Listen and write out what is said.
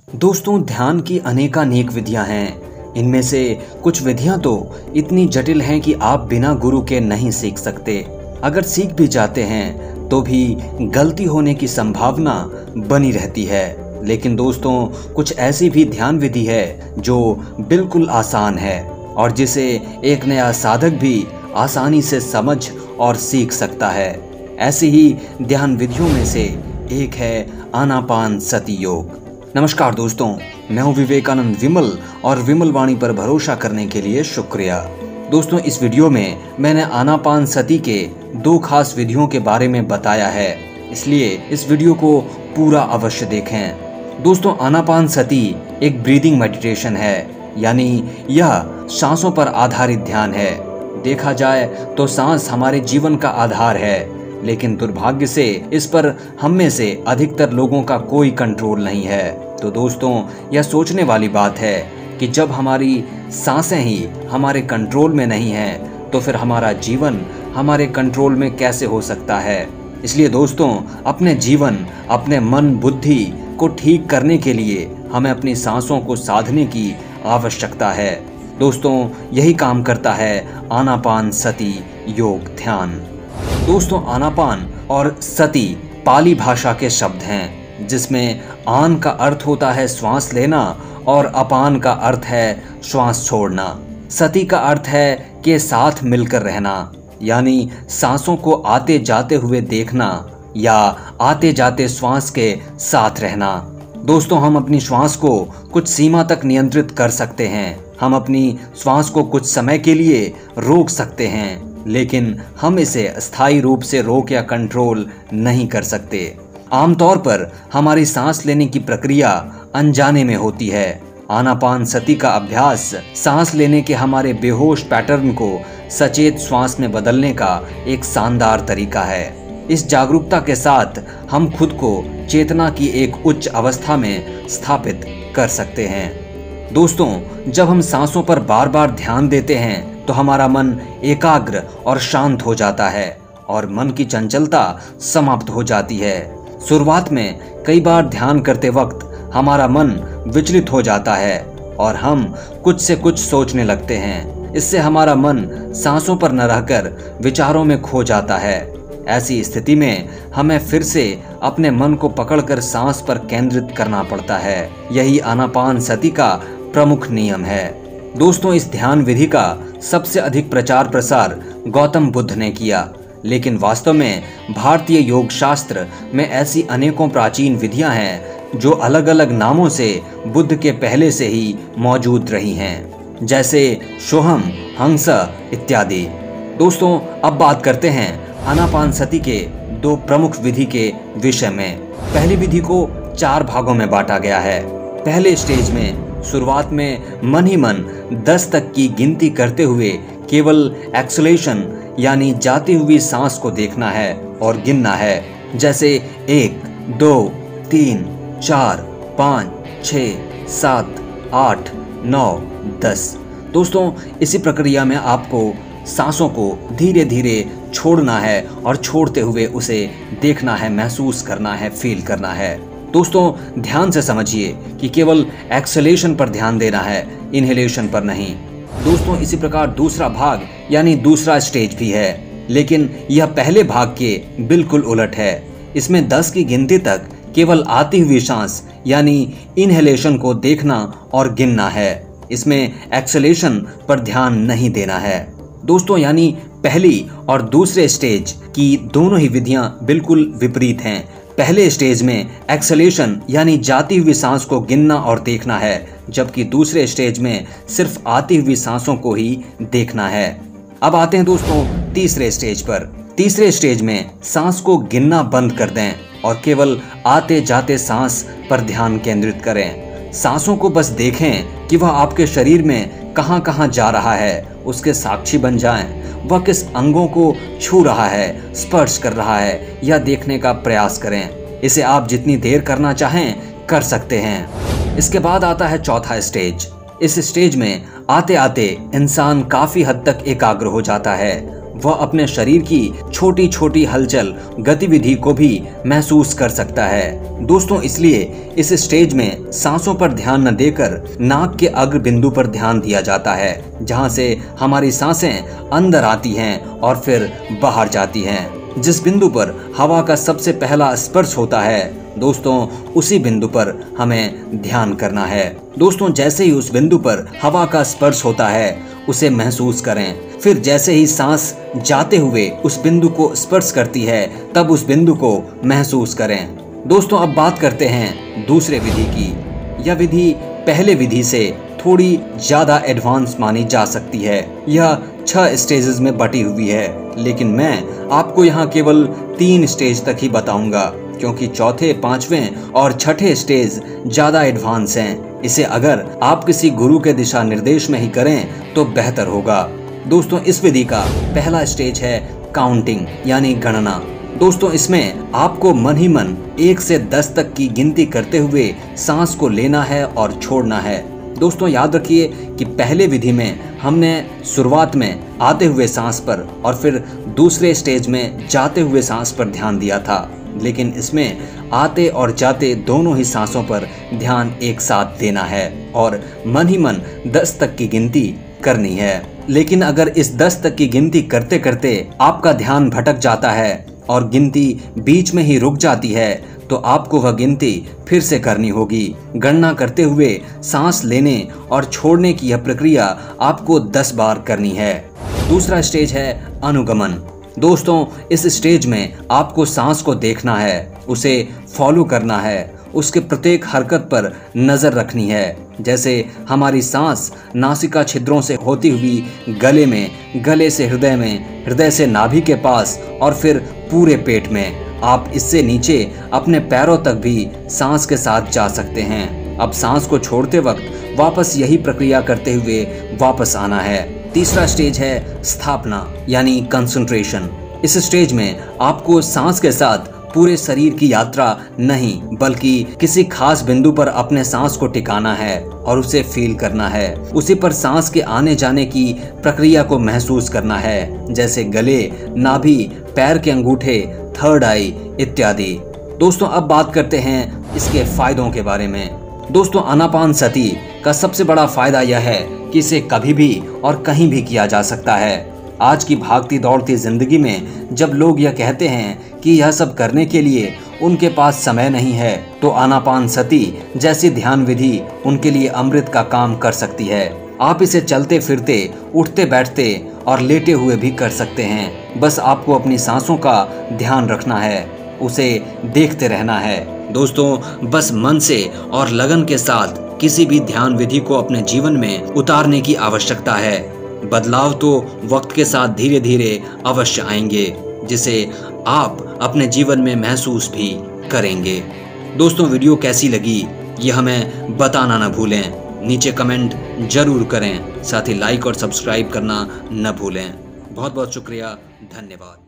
दोस्तों, ध्यान की अनेकानेक विधियां हैं। इनमें से कुछ विधियां तो इतनी जटिल हैं कि आप बिना गुरु के नहीं सीख सकते। अगर सीख भी जाते हैं तो भी गलती होने की संभावना बनी रहती है। लेकिन दोस्तों, कुछ ऐसी भी ध्यान विधि है जो बिल्कुल आसान है और जिसे एक नया साधक भी आसानी से समझ और सीख सकता है। ऐसी ही ध्यान विधियों में से एक है आनापानसति योग। नमस्कार दोस्तों, मैं हूं विवेकानंद विमल और विमल वाणी पर भरोसा करने के लिए शुक्रिया। दोस्तों, इस वीडियो में मैंने आनापानसति के 2 खास विधियों के बारे में बताया है, इसलिए इस वीडियो को पूरा अवश्य देखें। दोस्तों, आनापानसति एक ब्रीदिंग मेडिटेशन है, यानी यह सांसों पर आधारित ध्यान है। देखा जाए तो सांस हमारे जीवन का आधार है, लेकिन दुर्भाग्य से इस पर हम में से अधिकतर लोगों का कोई कंट्रोल नहीं है। तो दोस्तों, यह सोचने वाली बात है कि जब हमारी सांसें ही हमारे कंट्रोल में नहीं हैं, तो फिर हमारा जीवन हमारे कंट्रोल में कैसे हो सकता है। इसलिए दोस्तों, अपने जीवन, अपने मन बुद्धि को ठीक करने के लिए हमें अपनी सांसों को साधने की आवश्यकता है। दोस्तों, यही काम करता है आनापानसति योग ध्यान। दोस्तों, आनापान और सति पाली भाषा के शब्द हैं, जिसमें आन का अर्थ होता है श्वास लेना और अपान का अर्थ है श्वास छोड़ना। सति का अर्थ है कि साथ मिलकर रहना, यानी सांसों को आते जाते हुए देखना या आते जाते श्वास के साथ रहना। दोस्तों, हम अपनी श्वास को कुछ सीमा तक नियंत्रित कर सकते हैं। हम अपनी श्वास को कुछ समय के लिए रोक सकते हैं, लेकिन हम इसे अस्थायी रूप से रोक या कंट्रोल नहीं कर सकते। आमतौर पर हमारी सांस लेने की प्रक्रिया अनजाने में होती है। आनापानसति का अभ्यास सांस लेने के हमारे बेहोश पैटर्न को सचेत श्वास में बदलने का एक शानदार तरीका है। इस जागरूकता के साथ हम खुद को चेतना की एक उच्च अवस्था में स्थापित कर सकते हैं। दोस्तों, जब हम सांसों पर बार बार ध्यान देते हैं तो हमारा मन एकाग्र और शांत हो जाता है और मन की चंचलता समाप्त हो जाती है। शुरुआत में कई बार ध्यान करते वक्त हमारा मन विचलित हो जाता है और हम कुछ से कुछ सोचने लगते हैं। इससे हमारा मन सांसों पर न रहकर विचारों में खो जाता है। ऐसी स्थिति में हमें फिर से अपने मन को पकड़कर सांस पर केंद्रित करना पड़ता है। यही आनापानसति का प्रमुख नियम है। दोस्तों, इस ध्यान विधि का सबसे अधिक प्रचार प्रसार गौतम बुद्ध ने किया, लेकिन वास्तव में भारतीय योग शास्त्र में ऐसी अनेकों प्राचीन विधियां हैं जो अलग अलग नामों से बुद्ध के पहले से ही मौजूद रही हैं, जैसे सोहम, हंस इत्यादि। दोस्तों, अब बात करते हैं आनापानसति के 2 प्रमुख विधि के विषय में। पहली विधि को 4 भागों में बांटा गया है। पहले स्टेज में शुरुआत में मन ही मन 10 तक की गिनती करते हुए केवल एक्सलेशन यानी जाती हुई सांस को देखना है और गिनना है, जैसे 1, 2, 3, 4, 5, 6, 7, 8, 9, 10। दोस्तों, इसी प्रक्रिया में आपको सांसों को धीरे धीरे छोड़ना है और छोड़ते हुए उसे देखना है, महसूस करना है, फील करना है। दोस्तों, ध्यान से समझिए कि केवल एक्सलेशन पर ध्यान देना है, इनहेलेशन पर नहीं। दोस्तों, इसी प्रकार दूसरा भाग यानी दूसरा स्टेज भी है, लेकिन यह पहले भाग के बिल्कुल उलट है। इसमें 10 की गिनती तक केवल आती हुई सांस यानी इनहेलेशन को देखना और गिनना है। इसमें एक्सलेशन पर ध्यान नहीं देना है। दोस्तों, यानी पहली और दूसरे स्टेज की दोनों ही विधियां बिल्कुल विपरीत हैं। पहले स्टेज में एक्सलेशन यानी जाती हुई सांस को गिनना और देखना है, जबकि दूसरे स्टेज में सिर्फ आती हुई सांसों को ही देखना है। अब आते हैं दोस्तों तीसरे स्टेज पर। तीसरे स्टेज में सांस को गिनना बंद कर दें और केवल आते जाते सांस पर ध्यान केंद्रित करें। सांसों को बस देखें कि वह आपके शरीर में कहां कहां जा रहा है, उसके साक्षी बन जाएं। वह किस अंगों को छू रहा है, स्पर्श कर रहा है या देखने का प्रयास करें। इसे आप जितनी देर करना चाहें कर सकते हैं। इसके बाद आता है चौथा स्टेज। इस स्टेज में आते आते इंसान काफी हद तक एकाग्र हो जाता है। वह अपने शरीर की छोटी छोटी हलचल गतिविधि को भी महसूस कर सकता है। दोस्तों, इसलिए इस स्टेज में सांसों पर ध्यान न देकर नाक के अग्र बिंदु पर ध्यान दिया जाता है, जहां से हमारी सांसें अंदर आती हैं और फिर बाहर जाती हैं। जिस बिंदु पर हवा का सबसे पहला स्पर्श होता है दोस्तों, उसी बिंदु पर हमें ध्यान करना है। दोस्तों, जैसे ही उस बिंदु पर हवा का स्पर्श होता है उसे महसूस करें। फिर जैसे ही सांस जाते हुए उस बिंदु को स्पर्श करती है तब उस बिंदु को महसूस करें। दोस्तों, अब बात करते हैं दूसरे विधि की। यह विधि पहले विधि से थोड़ी ज्यादा एडवांस मानी जा सकती है। यह 6 स्टेजेस में बटी हुई है, लेकिन मैं आपको यहाँ केवल 3 स्टेज तक ही बताऊंगा, क्योंकि चौथे, 5वें और 6ठे स्टेज ज्यादा एडवांस हैं। इसे अगर आप किसी गुरु के दिशा निर्देश में ही करें तो बेहतर होगा। दोस्तों, इस विधि का पहला स्टेज है काउंटिंग यानी गणना। दोस्तों, इसमें आपको मन ही मन 1 से 10 तक की गिनती करते हुए सांस को लेना है और छोड़ना है। दोस्तों, याद रखिए कि पहले विधि में हमने शुरुआत में आते हुए सांस पर और फिर दूसरे स्टेज में जाते हुए सांस पर ध्यान दिया था, लेकिन इसमें आते और जाते दोनों ही सांसों पर ध्यान एक साथ देना है और मन ही मन 10 तक की गिनती करनी है। लेकिन अगर इस 10 तक की गिनती करते करते आपका ध्यान भटक जाता है और गिनती बीच में ही रुक जाती है तो आपको वह गिनती फिर से करनी होगी। गणना करते हुए सांस लेने और छोड़ने की यह प्रक्रिया आपको 10 बार करनी है। दूसरा स्टेज है अनुगमन। दोस्तों, इस स्टेज में आपको सांस को देखना है, उसे फॉलो करना है, उसके प्रत्येक हरकत पर नजर रखनी है। जैसे हमारी सांस नासिका छिद्रों से होती हुई गले में, गले से हृदय में, हृदय से नाभि के पास और फिर पूरे पेट में। आप इससे नीचे अपने पैरों तक भी सांस के साथ जा सकते हैं। अब सांस को छोड़ते वक्त वापस यही प्रक्रिया करते हुए वापस आना है। तीसरा स्टेज है स्थापना यानी कंसंट्रेशन। इस स्टेज में आपको सांस के साथ पूरे शरीर की यात्रा नहीं बल्कि किसी खास बिंदु पर अपने सांस को टिकाना है और उसे फील करना है। उसी पर सांस के आने जाने की प्रक्रिया को महसूस करना है, जैसे गले, नाभि, पैर के अंगूठे, थर्ड आई इत्यादि। दोस्तों, अब बात करते हैं इसके फायदों के बारे में। दोस्तों, आनापानसति का सबसे बड़ा फायदा यह है कि इसे कभी भी और कहीं भी किया जा सकता है। आज की भागती दौड़ती जिंदगी में जब लोग यह कहते हैं कि यह सब करने के लिए उनके पास समय नहीं है, तो आनापानसति जैसी ध्यान विधि उनके लिए अमृत का काम कर सकती है। आप इसे चलते फिरते, उठते बैठते और लेटे हुए भी कर सकते हैं। बस आपको अपनी सांसों का ध्यान रखना है, उसे देखते रहना है। दोस्तों, बस मन से और लगन के साथ किसी भी ध्यान विधि को अपने जीवन में उतारने की आवश्यकता है। बदलाव तो वक्त के साथ धीरे धीरे अवश्य आएंगे, जिसे आप अपने जीवन में महसूस भी करेंगे। दोस्तों, वीडियो कैसी लगी ये हमें बताना न भूलें। नीचे कमेंट जरूर करें, साथ ही लाइक और सब्सक्राइब करना न भूलें। बहुत बहुत शुक्रिया, धन्यवाद।